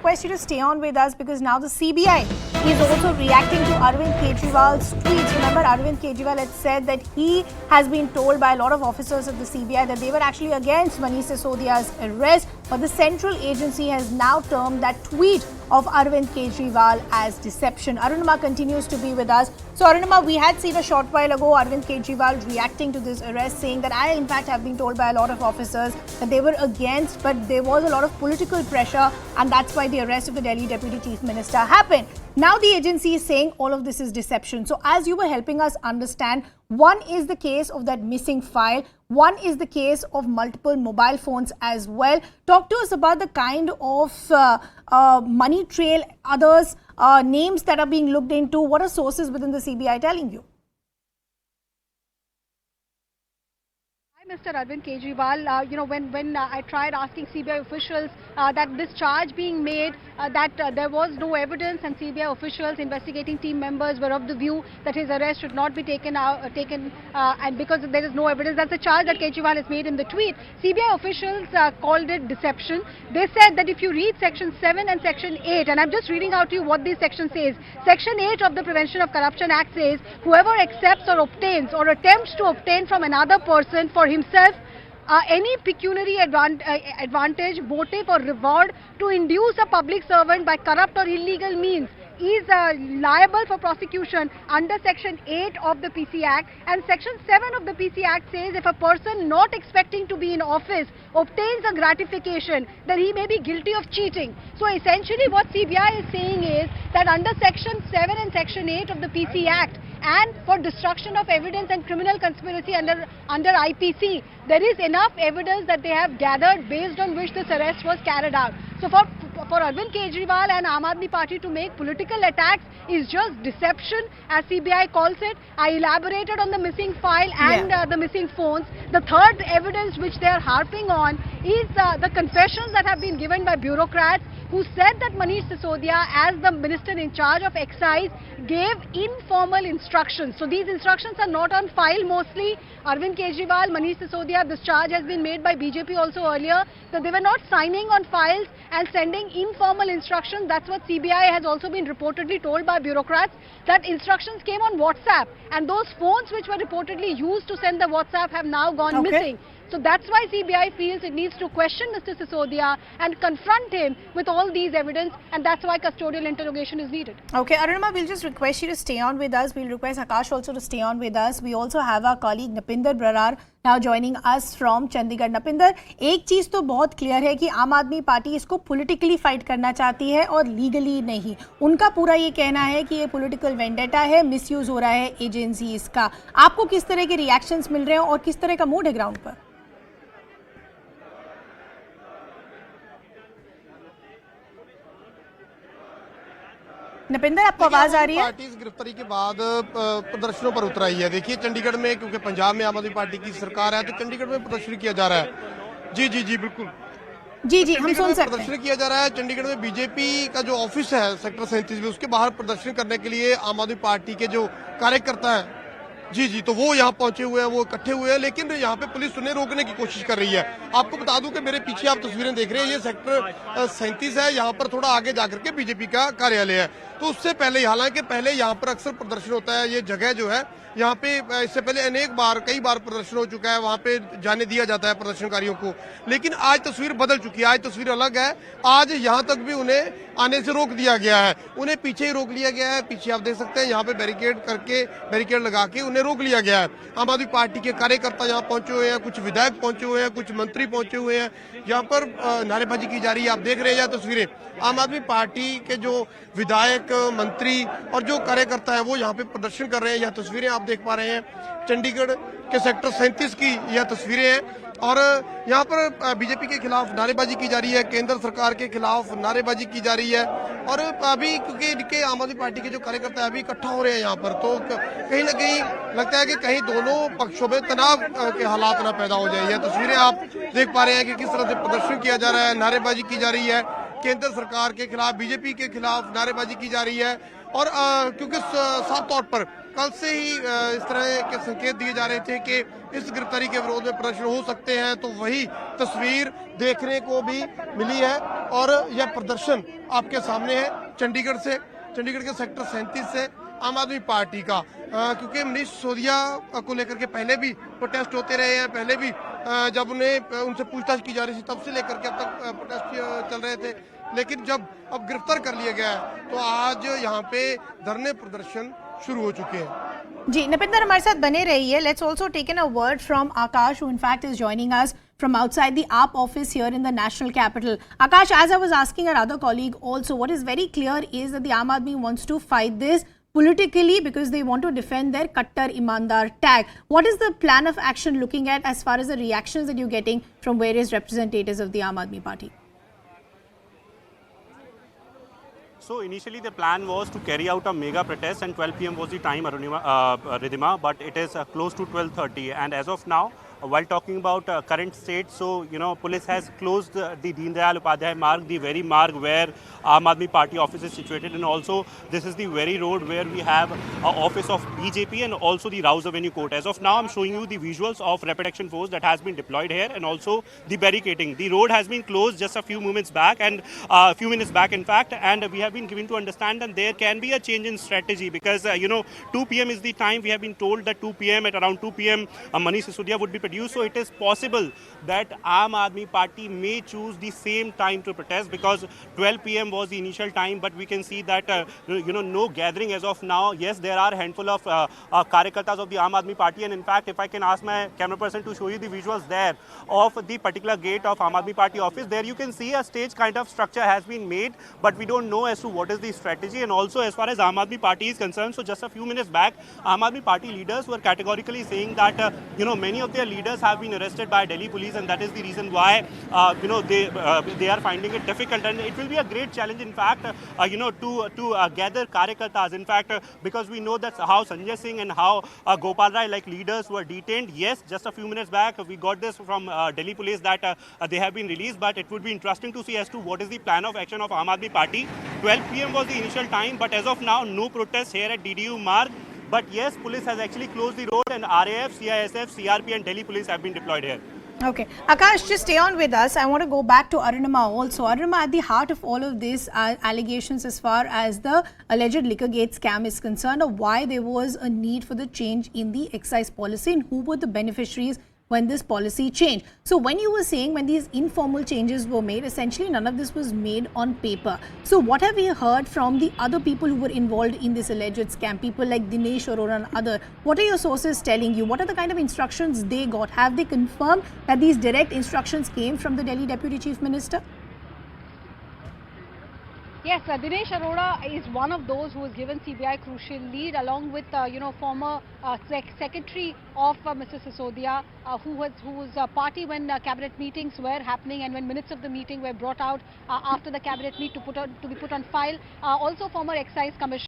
request you to stay on with us because now the CBI is also reacting to Arvind Kejriwal's tweets. Remember, Arvind Kejriwal had said that he has been told by a lot of officers of the CBI that they were actually against Manish Sisodia's arrest, but the central agency has now termed that tweet of Arvind Kejriwal as deception. Arunima continues to be with us. So Arunima, we had seen a short while ago Arvind Kejriwal reacting to this arrest, saying that I in fact have been told by a lot of officers that they were against, but there was a lot of political pressure and that's why the arrest of the Delhi Deputy Chief Minister happened. Now the agency is saying all of this is deception. So as you were helping us understand, one is the case of that missing file, one is the case of multiple mobile phones as well. Talk to us about the kind of money trail, others, names that are being looked into. What are sources within the CBI telling you? Mr. Arvind Kejriwal, when I tried asking CBI officials that this charge being made, that there was no evidence, and CBI officials, investigating team members were of the view that his arrest should not be taken, and because there is no evidence. That's a charge that Kejriwal has made in the tweet. CBI officials called it deception. They said that if you read Section 7 and Section 8, and I'm just reading out to you what this section says. Section 8 of the Prevention of Corruption Act says, whoever accepts or obtains or attempts to obtain from another person for himself any pecuniary advantage, motive or reward to induce a public servant by corrupt or illegal means is liable for prosecution under Section 8 of the PC Act, and Section 7 of the PC Act says if a person not expecting to be in office obtains a gratification, then he may be guilty of cheating. So essentially what CBI is saying is that under Section 7 and Section 8 of the PC Act, and for destruction of evidence and criminal conspiracy under IPC, there is enough evidence that they have gathered based on which this arrest was carried out. So for Arvind Kejriwal and Aam Aadmi Party to make political attacks is just deception, as CBI calls it. I elaborated on the missing file and the missing phones. The third evidence which they are harping on is the confessions that have been given by bureaucrats who said that Manish Sisodia, as the minister in charge of excise, gave informal instructions. So these instructions are not on file mostly. Arvind Kejriwal, Manish Sisodia, this charge has been made by BJP also earlier, that they were not signing on files and sending informal instructions. That's what CBI has also been reportedly told by bureaucrats, that instructions came on WhatsApp, and those phones which were reportedly used to send the WhatsApp have now gone missing. So that's why CBI feels it needs to question Mr. Sisodia and confront him with all these evidence, and that's why custodial interrogation is needed. Okay, Arunima, we'll just request you to stay on with us. We'll request Akash also to stay on with us. We also have our colleague Napinder Brar now joining us from Chandigarh. Napinder, एक चीज तो बहुत clear है कि आम आदमी party इसको politically fight करना चाहती है और लीगली नहीं. उनका पूरा ये कहना है कि ये पॉलिटिकल वेंडेटा है, मिसयूज हो रहा है एजेंसीज का. आपको किस तरह के रिएक्शंस मिल रहे हैं और किस तरह का मूड है ग्राउंड पर? नपिंदर, आपको आवाज आ रही है? पार्टी की गिरफ्तारी के बाद प्रदर्शनों पर उतर आई है. देखिए चंडीगढ़ में, क्योंकि पंजाब में आम आदमी पार्टी की सरकार है, तो चंडीगढ़ में प्रदर्शन किया जा रहा है. जी बिल्कुल. जी हम सुन सकते हैं. प्रदर्शन किया जा रहा है. चंडीगढ़ में बीजेपी का जो ऑफिस है सेक्टर 37 में, उसके बाहर प्रदर्शन करने के लिए आम आदमी पार्टी के जो कार्यकर्ता है, जी तो वो यहाँ पहुंचे हुए हैं, वो इकट्ठे हुए हैं, लेकिन यहाँ पे पुलिस उन्हें रोकने की कोशिश कर रही है. आपको बता दूं कि मेरे पीछे आप तस्वीरें देख रहे हैं, ये सेक्टर 37 है. यहाँ पर थोड़ा आगे जाकर के बीजेपी का कार्यालय है. तो उससे पहले, हालांकि पहले यहाँ पर अक्सर प्रदर्शन होता है, ये जगह जो है यहाँ पे इससे पहले कई बार प्रदर्शन हो चुका है, वहाँ पे जाने दिया जाता है प्रदर्शनकारियों को. लेकिन आज तस्वीर बदल चुकी है, आज तस्वीर अलग है. आज यहाँ तक भी उन्हें आने से रोक दिया गया है, उन्हें पीछे ही रोक लिया गया है. पीछे आप देख सकते हैं, यहाँ पे बैरिकेड लगा के उन्हें रोक लिया गया है. आम आदमी पार्टी के कार्यकर्ता यहाँ पहुंचे हुए हैं, कुछ विधायक पहुंचे हुए हैं, कुछ मंत्री पहुंचे हुए हैं. यहाँ पर नारेबाजी की जा रही है. आप देख रहे हैं यह तस्वीरें. आम आदमी पार्टी के जो विधायक, मंत्री और जो कार्यकर्ता है वो यहाँ पे प्रदर्शन कर रहे हैं. यह तस्वीरें आप देख पा रहे हैं, चंडीगढ़ के सेक्टर 37 की यह तस्वीरें हैं. और यहाँ पर बीजेपी के खिलाफ नारेबाजी की जा रही है, केंद्र सरकार के खिलाफ नारेबाजी की जा रही है. और अभी क्योंकि आम आदमी पार्टी के जो कार्यकर्ता है अभी इकट्ठा हो रहे हैं यहाँ पर, तो कहीं ना कहीं लगता है कि कहीं दोनों पक्षों में तनाव के हालात ना पैदा हो जाए. यह तस्वीरें आप देख पा रहे हैं कि किस तरह से प्रदर्शन किया जा रहा है, नारेबाजी की जा रही है. केंद्र सरकार के खिलाफ, बीजेपी के खिलाफ नारेबाजी की जा रही है. और क्योंकि साफ तौर पर कल से ही इस तरह के संकेत दिए जा रहे थे कि इस गिरफ्तारी के विरोध में प्रदर्शन हो सकते हैं, तो वही तस्वीर देखने को भी मिली है। और यह प्रदर्शन आपके सामने है चंडीगढ़ से, चंडीगढ़ के सेक्टर 37 से आम आदमी पार्टी का, क्योंकि मनीष सिसोदिया को लेकर के पहले भी प्रोटेस्ट होते रहे हैं, पहले भी जब उनसे पूछताछ की जा रही थी तब से लेकर के अब तक प्रोटेस्ट चल रहे थे, लेकिन जब अब गिरफ्तार कर लिया गया है तो आज यहाँ पे धरने प्रदर्शन शुरू हो चुके हैं। जी निपिंदर हमारे साथ बने रहिए. Let's also take in a word from Akash, who in fact is joining us from outside the AAP office here in the national capital. Akash, as I was asking our other colleague also, what is very clear is that the Aam Aadmi wants to fight this politically because they want to defend their Kattar Imandar tag. What is the plan of action looking at as far as the reactions that you're getting from various representatives of the Aam Aadmi Party? So initially the plan was to carry out a mega protest and 12 p.m. was the time, Ridhima, but it is close to 12:30, and as of now, while talking about current state, so police has closed the Deen Dayal Upadhyay Marg, the very marg where Aam Aadmi Party office is situated, and also this is the very road where we have office of BJP and also the Rouse Avenue Court. As of now, I'm showing you the visuals of rapid action force that has been deployed here, and also the barricading. The road has been closed just a few moments back, and few minutes back in fact, and we have been given to understand that there can be a change in strategy because 2 p.m. is the time. We have been told that 2 p.m. at around 2 p.m. Manish Sisodia would be produced. So it is possible that Aam Aadmi Party may choose the same time to protest because 12 p.m. was the initial time, but we can see that no gathering as of now. Yes, there are a handful of Karyakartas of the Aam Aadmi Party, and in fact, if I can ask my camera person to show you the visuals there of the particular gate of Aam Aadmi Party office, there you can see a stage kind of structure has been made, but we don't know as to what is the strategy, and also as far as Aam Aadmi Party is concerned. So just a few minutes back, Aam Aadmi Party leaders were categorically saying that many of their leaders have been arrested by Delhi police, and that is the reason why they are finding it difficult, and it will be a great challenge in fact to gather Karyakartas in fact because we know that how Sanjay Singh and how Gopal Rai like leaders were detained. Yes, just a few minutes back we got this from Delhi police that they have been released, but it would be interesting to see as to what is the plan of action of Aam Aadmi Party. 12 p.m. was the initial time, but as of now no protests here at DDU Marg. But yes, police has actually closed the road, and RAF, CISF, CRP and Delhi police have been deployed here. Okay. Akash, just stay on with us. I want to go back to Arunima also. Arunima, at the heart of all of this are allegations as far as the alleged Liquorgate scam is concerned, or why there was a need for the change in the excise policy and who were the beneficiaries when this policy changed. So when you were saying when these informal changes were made, essentially none of this was made on paper. So what have you heard from the other people who were involved in this alleged scam, people like Dinesh Arora and other? What are your sources telling you? What are the kind of instructions they got? Have they confirmed that these direct instructions came from the Delhi Deputy Chief Minister? Yes, Dinesh Arora is one of those who was given CBI crucial lead, along with former secretary of Mr. Sisodia, who was party when cabinet meetings were happening and when minutes of the meeting were brought out after the cabinet meet to be put on file. Also, former excise commissioner